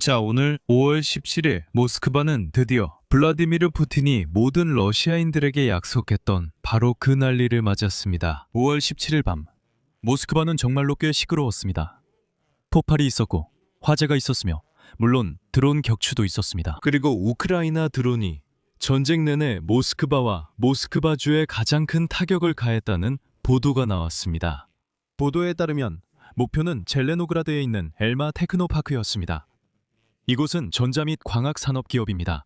자, 오늘 5월 17일 모스크바는 드디어 블라디미르 푸틴이 모든 러시아인들에게 약속했던 바로 그 난리를 맞았습니다. 5월 17일 밤, 모스크바는 정말로 꽤 시끄러웠습니다. 폭발이 있었고 화재가 있었으며 물론 드론 격추도 있었습니다. 그리고 우크라이나 드론이 전쟁 내내 모스크바와 모스크바주에 가장 큰 타격을 가했다는 보도가 나왔습니다. 보도에 따르면 목표는 젤레노그라드에 있는 엘마 테크노파크였습니다. 이곳은 전자 및 광학 산업 기업입니다.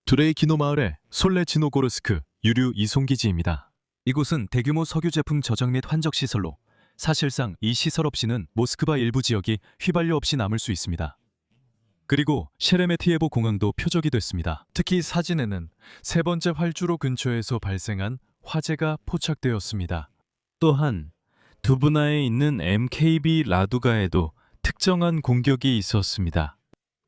드레이키노 마을의 솔레치노고르스크 유류 이송기지입니다. 이곳은 대규모 석유 제품 저장 및 환적 시설로 사실상 이 시설 없이는 모스크바 일부 지역이 휘발유 없이 남을 수 있습니다. 그리고 셰레메티예보 공항도 표적이 됐습니다. 특히 사진에는 세 번째 활주로 근처에서 발생한 화재가 포착되었습니다. 또한 두브나에 있는 MKB 라두가에도 특정한 공격이 있었습니다.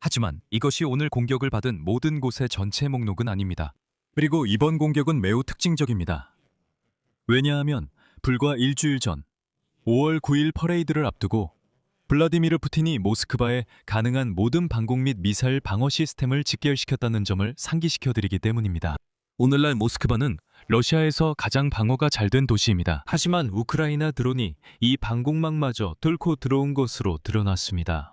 하지만 이것이 오늘 공격을 받은 모든 곳의 전체 목록은 아닙니다. 그리고 이번 공격은 매우 특징적입니다. 왜냐하면 불과 일주일 전 5월 9일 퍼레이드를 앞두고 블라디미르 푸틴이 모스크바에 가능한 모든 방공 및 미사일 방어 시스템을 직결시켰다는 점을 상기시켜드리기 때문입니다. 오늘날 모스크바는 러시아에서 가장 방어가 잘 된 도시입니다. 하지만 우크라이나 드론이 이 방공망마저 뚫고 들어온 것으로 드러났습니다.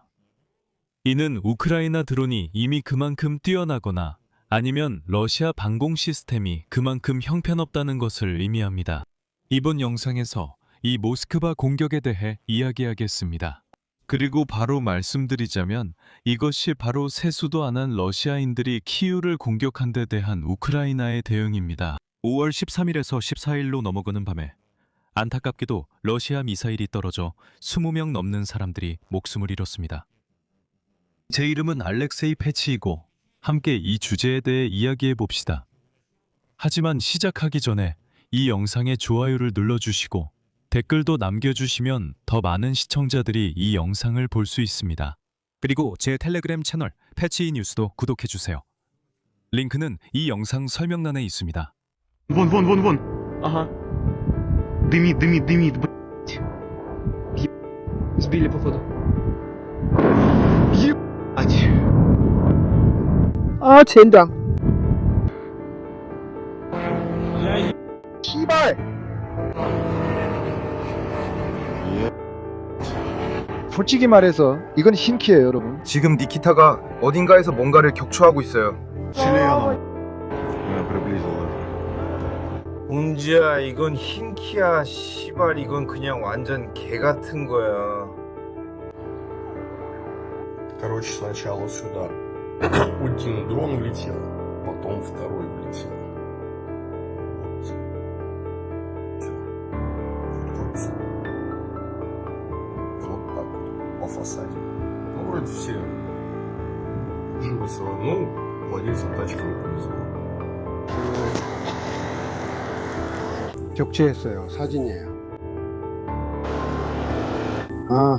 이는 우크라이나 드론이 이미 그만큼 뛰어나거나 아니면 러시아 방공 시스템이 그만큼 형편없다는 것을 의미합니다. 이번 영상에서 이 모스크바 공격에 대해 이야기하겠습니다. 그리고 바로 말씀드리자면 이것이 바로 세수도 안 한 러시아인들이 키우를 공격한 데 대한 우크라이나의 대응입니다. 5월 13일에서 14일로 넘어가는 밤에 안타깝게도 러시아 미사일이 떨어져 20명 넘는 사람들이 목숨을 잃었습니다. 제 이름은 알렉세이 패치이고 함께 이 주제에 대해 이야기해 봅시다. 하지만 시작하기 전에 이 영상에 좋아요를 눌러주시고 댓글도 남겨주시면 더 많은 시청자들이 이 영상을 볼 수 있습니다. 그리고 제 텔레그램 채널 패치 뉴스도 구독해주세요. 링크는 이 영상 설명란에 있습니다. Вон. Ага. Дымит, блядь. Сбили, походу. Ебать. 아 젠장 씨발 솔직히 말해서 이건 흰키예요 여러분. 지금 니키타가 어딘가에서 뭔가를 격추하고 있어요. Член. Меня приблизило. 웅지야, 이건 흰키야. 씨발, 이건 그냥 완전 개 같은 거야. Короче, сначала сюда один дрон влетел, потом второй влетел. Вот. Всё. Вот корпус. Вот так вот, по фасаде. Ну, вроде все живы целы. Ну, владельцам тачки не повезло. 격추했어요. 사진이에요. 아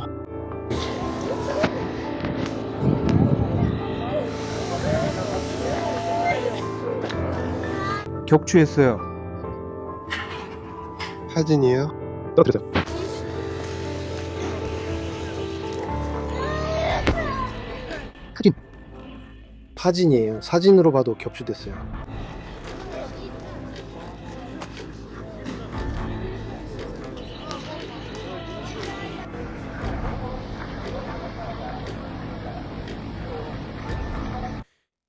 격추했어요. 사진이에요. 떨어뜨렸어요. 사진이에요. 사진으로 봐도 격추됐어요.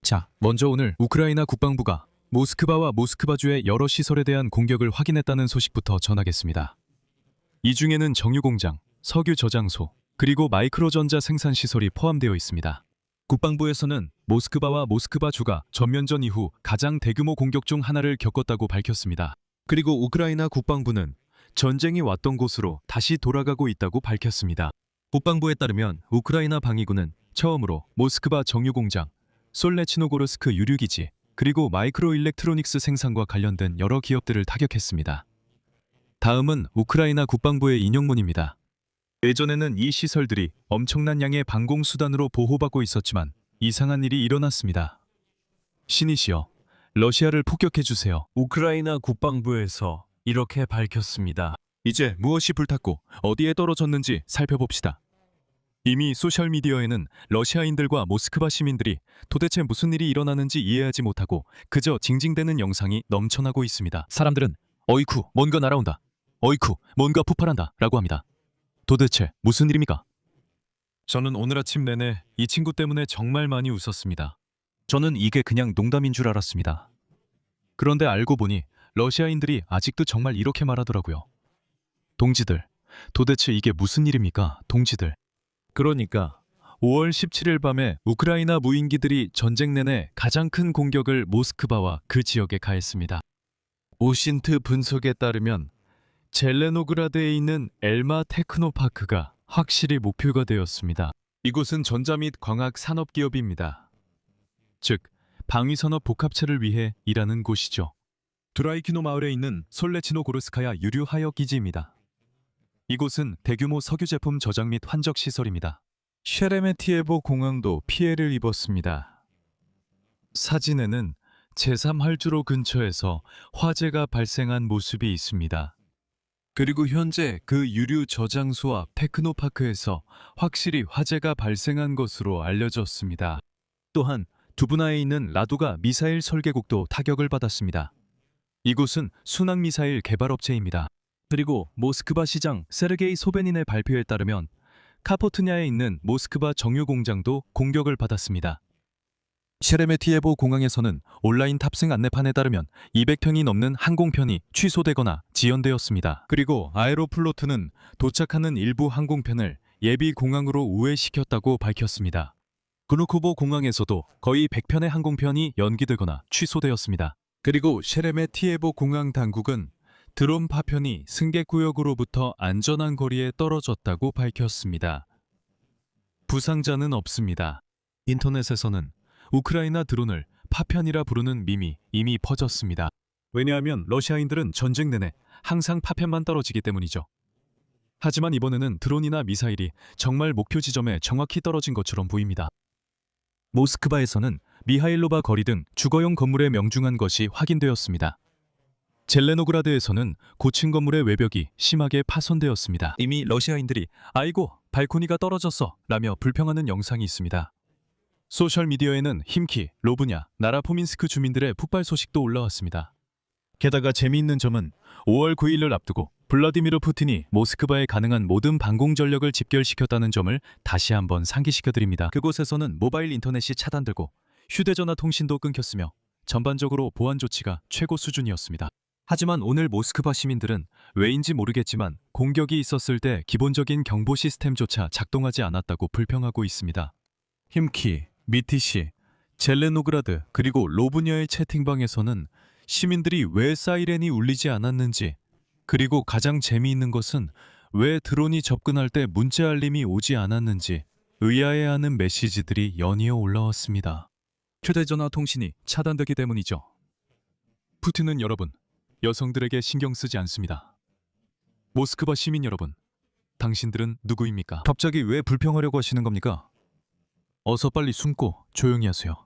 자, 먼저 오늘 우크라이나 국방부가 모스크바와 모스크바주의 여러 시설에 대한 공격을 확인했다는 소식부터 전하겠습니다. 이 중에는 정유공장, 석유 저장소, 그리고 마이크로전자 생산 시설이 포함되어 있습니다. 국방부에서는 모스크바와 모스크바주가 전면전 이후 가장 대규모 공격 중 하나를 겪었다고 밝혔습니다. 그리고 우크라이나 국방부는 전쟁이 왔던 곳으로 다시 돌아가고 있다고 밝혔습니다. 국방부에 따르면 우크라이나 방위군은 처음으로 모스크바 정유공장, 솔레치노고르스크 유류기지, 그리고 마이크로 일렉트로닉스 생산과 관련된 여러 기업들을 타격했습니다. 다음은 우크라이나 국방부의 인용문입니다. 예전에는 이 시설들이 엄청난 양의 방공수단으로 보호받고 있었지만 이상한 일이 일어났습니다. 신이시여, 러시아를 폭격해주세요. 우크라이나 국방부에서 이렇게 밝혔습니다. 이제 무엇이 불탔고 어디에 떨어졌는지 살펴봅시다. 이미 소셜미디어에는 러시아인들과 모스크바 시민들이 도대체 무슨 일이 일어나는지 이해하지 못하고 그저 징징대는 영상이 넘쳐나고 있습니다. 사람들은 어이쿠 뭔가 날아온다. 어이쿠 뭔가 폭발한다 라고 합니다. 도대체 무슨 일입니까? 저는 오늘 아침 내내 이 친구 때문에 정말 많이 웃었습니다. 저는 이게 그냥 농담인 줄 알았습니다. 그런데 알고 보니 러시아인들이 아직도 정말 이렇게 말하더라고요. 동지들, 도대체 이게 무슨 일입니까? 동지들. 그러니까 5월 17일 밤에 우크라이나 무인기들이 전쟁 내내 가장 큰 공격을 모스크바와 그 지역에 가했습니다. 오신트 분석에 따르면 젤레노그라드에 있는 엘마 테크노파크가 확실히 목표가 되었습니다. 이곳은 전자 및 광학 산업 기업입니다. 즉, 방위산업 복합체를 위해 일하는 곳이죠. 드라이키노 마을에 있는 솔레치노 고르스카야 유류 하역 기지입니다. 이곳은 대규모 석유 제품 저장 및 환적 시설입니다. 셰레메티에보 공항도 피해를 입었습니다. 사진에는 제3활주로 근처에서 화재가 발생한 모습이 있습니다. 그리고 현재 그 유류 저장소 앞 테크노파크에서 확실히 화재가 발생한 것으로 알려졌습니다. 또한 두브나에 있는 라두가 미사일 설계국도 타격을 받았습니다. 이곳은 순항미사일 개발업체입니다. 그리고 모스크바 시장 세르게이 소베닌의 발표에 따르면 카포트냐에 있는 모스크바 정유 공장도 공격을 받았습니다. 셰레메티에보 공항에서는 온라인 탑승 안내판에 따르면 200편이 넘는 항공편이 취소되거나 지연되었습니다. 그리고 아에로플로트는 도착하는 일부 항공편을 예비 공항으로 우회시켰다고 밝혔습니다. 그누코보 공항에서도 거의 100편의 항공편이 연기되거나 취소되었습니다. 그리고 셰레메티에보 공항 당국은 드론 파편이 승객구역으로부터 안전한 거리에 떨어졌다고 밝혔습니다. 부상자는 없습니다. 인터넷에서는 우크라이나 드론을 파편이라 부르는 밈이 이미 퍼졌습니다. 왜냐하면 러시아인들은 전쟁 내내 항상 파편만 떨어지기 때문이죠. 하지만 이번에는 드론이나 미사일이 정말 목표 지점에 정확히 떨어진 것처럼 보입니다. 모스크바에서는 미하일로바 거리 등 주거용 건물에 명중한 것이 확인되었습니다. 젤레노그라드에서는 고층 건물의 외벽이 심하게 파손되었습니다. 이미 러시아인들이 아이고 발코니가 떨어졌어 라며 불평하는 영상이 있습니다. 소셜미디어에는 힘키, 로브냐, 나라포민스크 주민들의 폭발 소식도 올라왔습니다. 게다가 재미있는 점은 5월 9일을 앞두고 블라디미르 푸틴이 모스크바에 가능한 모든 방공 전력을 집결시켰다는 점을 다시 한번 상기시켜드립니다. 그곳에서는 모바일 인터넷이 차단되고 휴대전화 통신도 끊겼으며 전반적으로 보안 조치가 최고 수준이었습니다. 하지만 오늘 모스크바 시민들은 왜인지 모르겠지만 공격이 있었을 때 기본적인 경보 시스템조차 작동하지 않았다고 불평하고 있습니다. 힘키, 미티시, 젤레노그라드 그리고 로브냐의 채팅방에서는 시민들이 왜 사이렌이 울리지 않았는지 그리고 가장 재미있는 것은 왜 드론이 접근할 때 문자 알림이 오지 않았는지 의아해하는 메시지들이 연이어 올라왔습니다. 휴대전화 통신이 차단되기 때문이죠. 푸틴은 여러분, 여성들에게 신경 쓰지 않습니다. 모스크바 시민 여러분, 당신들은 누구입니까? 갑자기 왜 불평하려고 하시는 겁니까? 어서 빨리 숨고 조용히 하세요.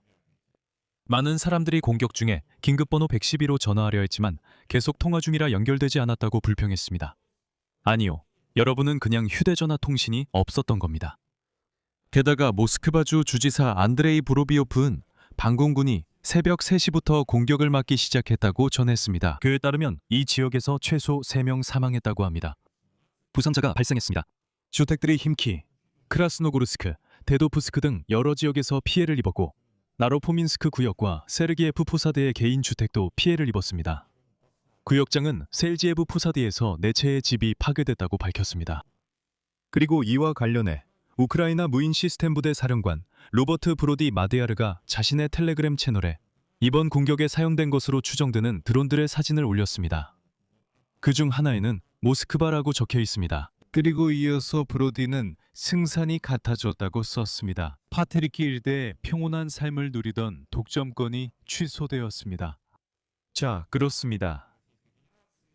많은 사람들이 공격 중에 긴급번호 112로 전화하려 했지만 계속 통화 중이라 연결되지 않았다고 불평했습니다. 아니요, 여러분은 그냥 휴대전화 통신이 없었던 겁니다. 게다가 모스크바주 주지사 안드레이 브로비오프는 방공군이 새벽 3시부터 공격을 막기 시작했다고 전했습니다. 그에 따르면 이 지역에서 최소 3명 사망했다고 합니다. 부상자가 발생했습니다. 주택들이 힘키, 크라스노고르스크, 데도프스크 등 여러 지역에서 피해를 입었고 나로포민스크 구역과 세르기에프 포사드의 개인 주택도 피해를 입었습니다. 구역장은 셀지에브 포사드에서 4채의 집이 파괴됐다고 밝혔습니다. 그리고 이와 관련해 우크라이나 무인 시스템 부대 사령관 로버트 브로디 마데야르가 자신의 텔레그램 채널에 이번 공격에 사용된 것으로 추정되는 드론들의 사진을 올렸습니다. 그중 하나에는 모스크바라고 적혀 있습니다. 그리고 이어서 브로디는 승산이 같아졌다고 썼습니다. 파테리키 일대의 평온한 삶을 누리던 독점권이 취소되었습니다. 자, 그렇습니다.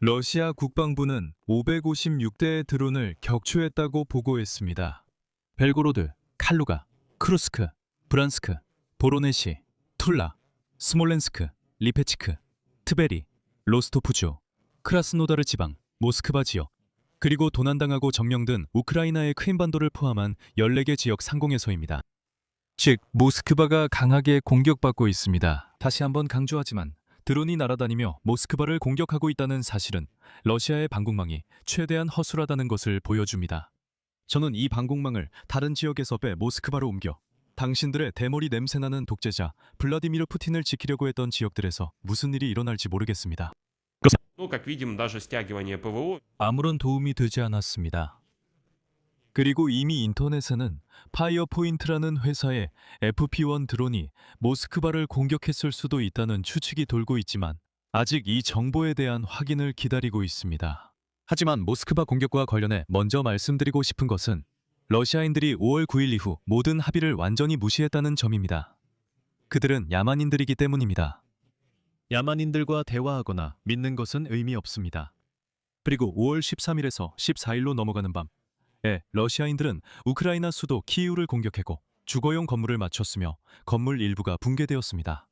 러시아 국방부는 556대의 드론을 격추했다고 보고했습니다. 벨고로드, 칼루가, 크루스크, 브란스크, 보로네시, 툴라, 스몰렌스크, 리페치크, 트베리, 로스토프주, 크라스노다르 지방, 모스크바 지역, 그리고 도난당하고 점령된 우크라이나의 크림반도를 포함한 14개 지역 상공에서입니다. 즉, 모스크바가 강하게 공격받고 있습니다. 다시 한번 강조하지만 드론이 날아다니며 모스크바를 공격하고 있다는 사실은 러시아의 방공망이 최대한 허술하다는 것을 보여줍니다. 저는 이 방공망을 다른 지역에서 빼 모스크바로 옮겨 당신들의 대머리 냄새나는 독재자 블라디미르 푸틴을 지키려고 했던 지역들에서 무슨 일이 일어날지 모르겠습니다. Ну, как видим, даже стягивание ПВО 아무런 도움이 되지 않았습니다. 그리고 이미 인터넷에는 파이어포인트라는 회사의 FP-1 드론이 모스크바를 공격했을 수도 있다는 추측이 돌고 있지만 아직 이 정보에 대한 확인을 기다리고 있습니다. 하지만 모스크바 공격과 관련해 먼저 말씀드리고 싶은 것은 러시아인들이 5월 9일 이후 모든 합의를 완전히 무시했다는 점입니다. 그들은 야만인들이기 때문입니다. 야만인들과 대화하거나 믿는 것은 의미 없습니다. 그리고 5월 13일에서 14일로 넘어가는 밤에 러시아인들은 우크라이나 수도 키이우를 공격했고 주거용 건물을 맞췄으며 건물 일부가 붕괴되었습니다.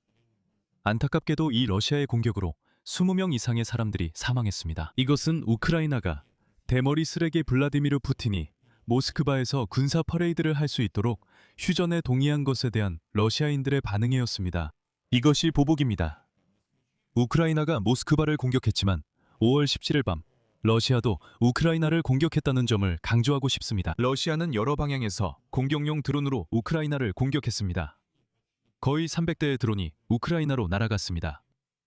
안타깝게도 이 러시아의 공격으로 20명 이상의 사람들이 사망했습니다. 이것은 우크라이나가 대머리 쓰레기 블라디미르 푸틴이 모스크바에서 군사 퍼레이드를 할 수 있도록 휴전에 동의한 것에 대한 러시아인들의 반응이었습니다. 이것이 보복입니다. 우크라이나가 모스크바를 공격했지만 5월 17일 밤 러시아도 우크라이나를 공격했다는 점을 강조하고 싶습니다. 러시아는 여러 방향에서 공격용 드론으로 우크라이나를 공격했습니다. 거의 300대의 드론이 우크라이나로 날아갔습니다.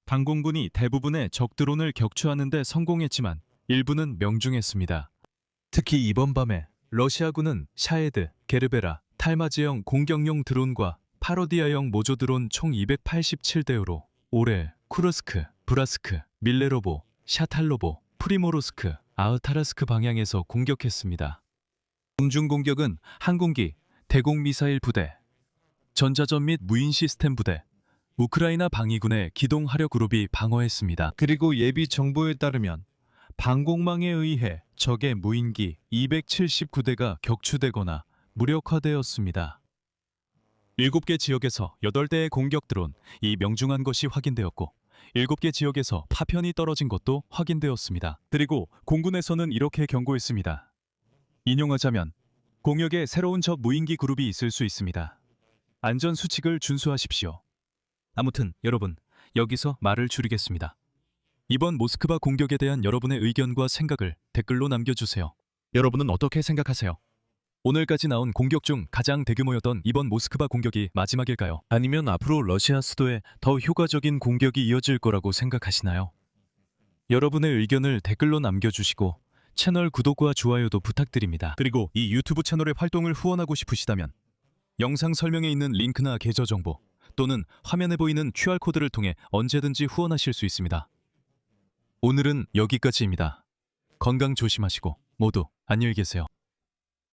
방공군이 대부분의 적 드론을 격추하는 데 성공했지만 일부는 명중했습니다. 특히 이번 밤에 러시아군은 샤헤드, 게르베라, 탈마즈형 공격용 드론과 파로디아형 모조 드론 총 287대로 올해 쿠르스크, 브라스크, 밀레로보, 샤탈로보, 프리모로스크, 아흐타라스크 방향에서 공격했습니다. 공중 공격은 항공기, 대공미사일 부대, 전자전 및 무인 시스템 부대, 우크라이나 방위군의 기동하려 그룹이 방어했습니다. 그리고 예비 정보에 따르면 방공망에 의해 적의 무인기 279대가 격추되거나 무력화되었습니다. 7개 지역에서 8대의 공격 드론이 명중한 것이 확인되었고 7개 지역에서 파편이 떨어진 것도 확인되었습니다. 그리고 공군에서는 이렇게 경고했습니다. 인용하자면 공역에 새로운 적 무인기 그룹이 있을 수 있습니다. 안전 수칙을 준수하십시오. 아무튼 여러분, 여기서 말을 줄이겠습니다. 이번 모스크바 공격에 대한 여러분의 의견과 생각을 댓글로 남겨주세요. 여러분은 어떻게 생각하세요? 오늘까지 나온 공격 중 가장 대규모였던 이번 모스크바 공격이 마지막일까요? 아니면 앞으로 러시아 수도에 더 효과적인 공격이 이어질 거라고 생각하시나요? 여러분의 의견을 댓글로 남겨주시고 채널 구독과 좋아요도 부탁드립니다. 그리고 이 유튜브 채널의 활동을 후원하고 싶으시다면 영상 설명에 있는 링크나 계좌 정보 또는 화면에 보이는 QR코드를 통해 언제든지 후원하실 수 있습니다. 오늘은 여기까지입니다. 건강 조심하시고 모두 안녕히 계세요.